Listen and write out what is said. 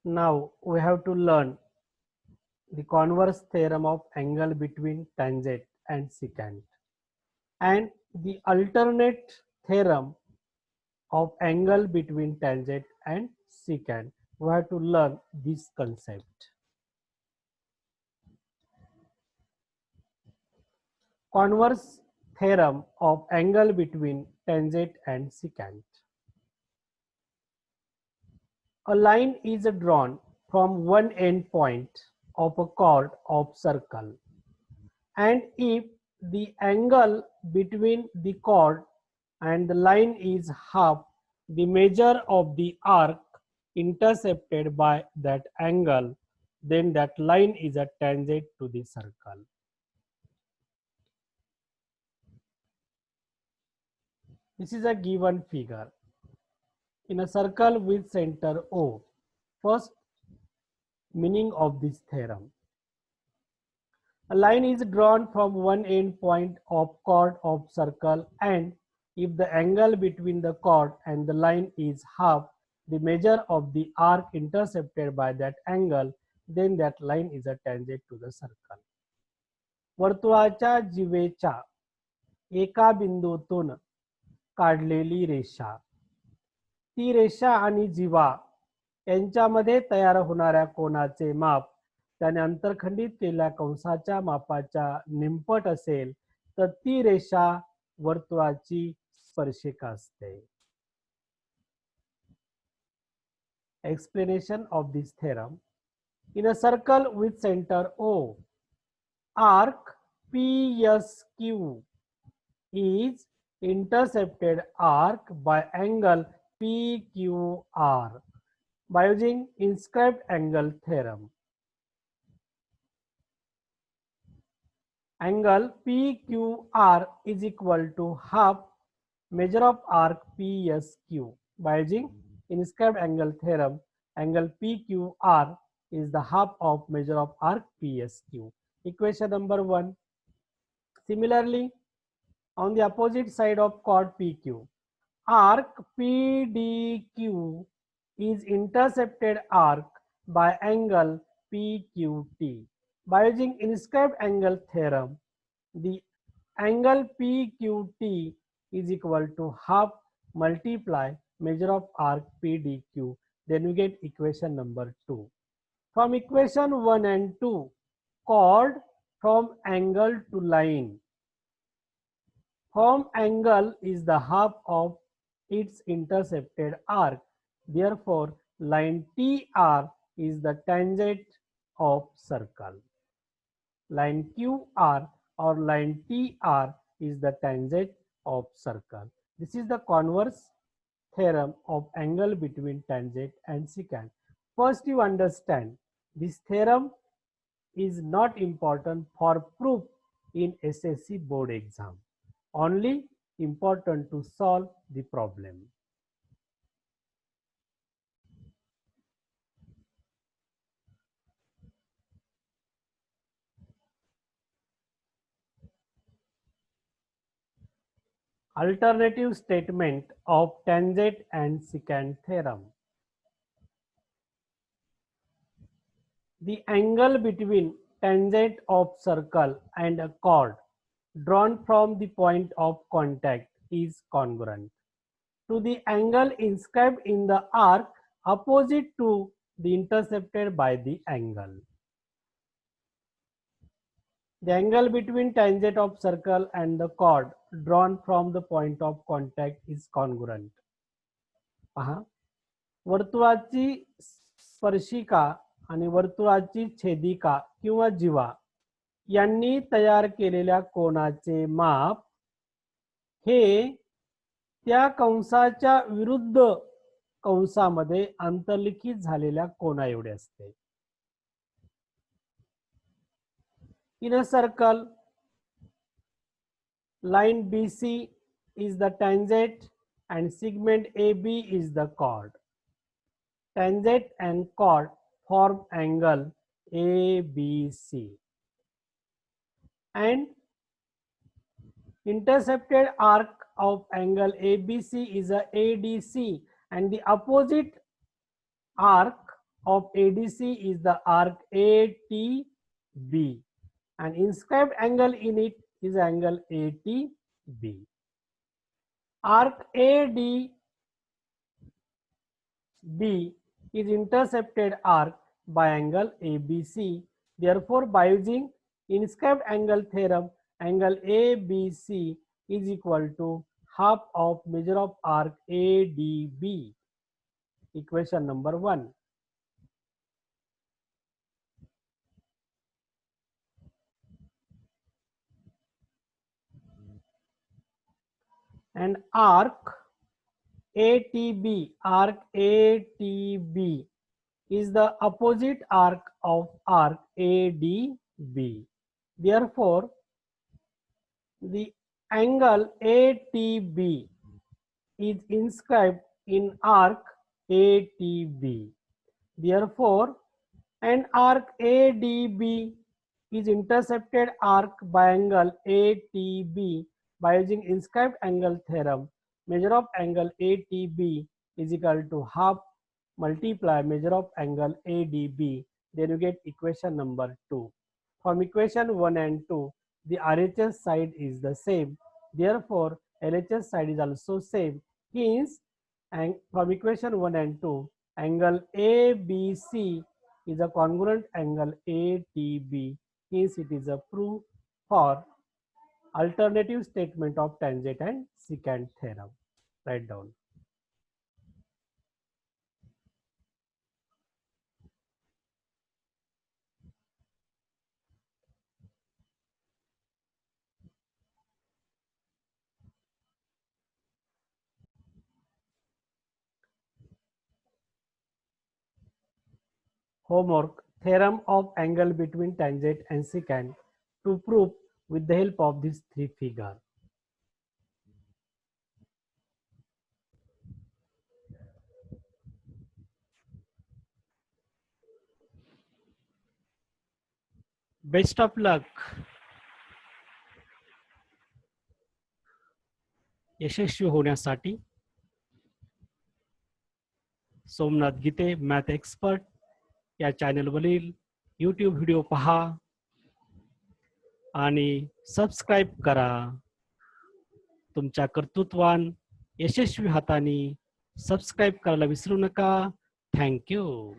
Now we have to learn the converse theorem of angle between tangent and secant and the alternate theorem of angle between tangent and secant. We have to learn this concept. Converse theorem of angle between tangent and secant. A line is drawn from one end point of a chord of circle, and if the angle between the chord and the line is half the measure of the arc intercepted by that angle, then that line is a tangent to the circle. This is a given figure. In a circle with center O, first meaning of this theorem. A line is drawn from one end point of chord of circle, and if the angle between the chord and the line is half the measure of the arc intercepted by that angle, then that line is a tangent to the circle. वर्तुळाच्या जीवेच्या एका बिंदूतून काढलेली रेषा, ती रेषा आणि जीवा यांच्यामध्ये तयार होणाऱ्या कोनाचे माप त्याने अंतरखंडित केलेल्या कंसाच्या मापाच्या निमपट असेल तर ती रेषा वर्तुळाची स्पर्शिका असते. Explanation of this theorem. In a circle with center O, arc PSQ is intercepted arc by angle PQR by using inscribed angle theorem. Angle PQR is equal to half measure of arc PSQ. By using inscribed angle theorem, angle PQR is the half of measure of arc PSQ. Equation number 1. Similarly, on the opposite side of chord PQ, arc PDQ is intercepted arc by angle PQT. By using inscribed angle theorem, the angle PQT is equal to half multiply measure of arc PDQ. Then we get equation number 2. From equation 1 and 2, chord from angle to line. From angle is the half of its intercepted arc. Therefore, line TR is the tangent of circle. Line QR or line TR is the tangent of circle. This is the converse theorem of angle between tangent and secant. First, you understand this theorem is not important for proof in SSC board exam. Only important to solve the problem. Alternative statement of tangent and secant theorem. The angle between tangent of circle and a chord drawn from the point of contact is congruent to the angle inscribed in the arc opposite to the intercepted by the angle. The angle between tangent of circle and the chord drawn from the point of contact is congruent. पहा, वर्तुळाची स्पर्शिका आणि वर्तुळाची छेदिका किंवा जीवा यांनी तयार केलेल्या कोनाचे माप हे त्या कंसाच्या विरुद्ध कंसामध्ये अंतर्लिखित झालेल्या कोना एवढे असते. In a circle, line BC is the tangent and segment AB is the chord. Tangent and chord form angle ABC. And intercepted arc of angle ABC is a ADC, and the opposite arc of ADC is the arc ATB, and inscribed angle in it is angle ATB. Arc ADB is intercepted arc by angle ABC. Therefore, by using inscribed angle theorem, angle ABC is equal to half of measure of arc ADB. Equation number 1. And arc ATB is the opposite arc of arc ADB. Therefore, the angle ATB is inscribed in arc ATB. Therefore, an arc ADB is intercepted arc by angle ATB by using inscribed angle theorem. Measure of angle ATB is equal to half multiply measure of angle ADB. Then you get equation number 2. From equation 1 and 2, the RHS side is the same. Therefore, LHS side is also same. Hence, and from equation 1 and 2, angle ABC is a congruent angle ATB. Hence, it is a proof for alternative statement of tangent and secant theorem. Write down. Homework: theorem of angle between tangent and secant to prove with the help of these 3 figures. Best of luck. यशस्वी होण्यासाठी सोमनाथ गीते math expert या चॅनलवरील YouTube video पहा आणि subscribe करा. तुमच्या कर्तृत्वान यशस्वी हाताने subscribe करायला विसरू नका. Thank you.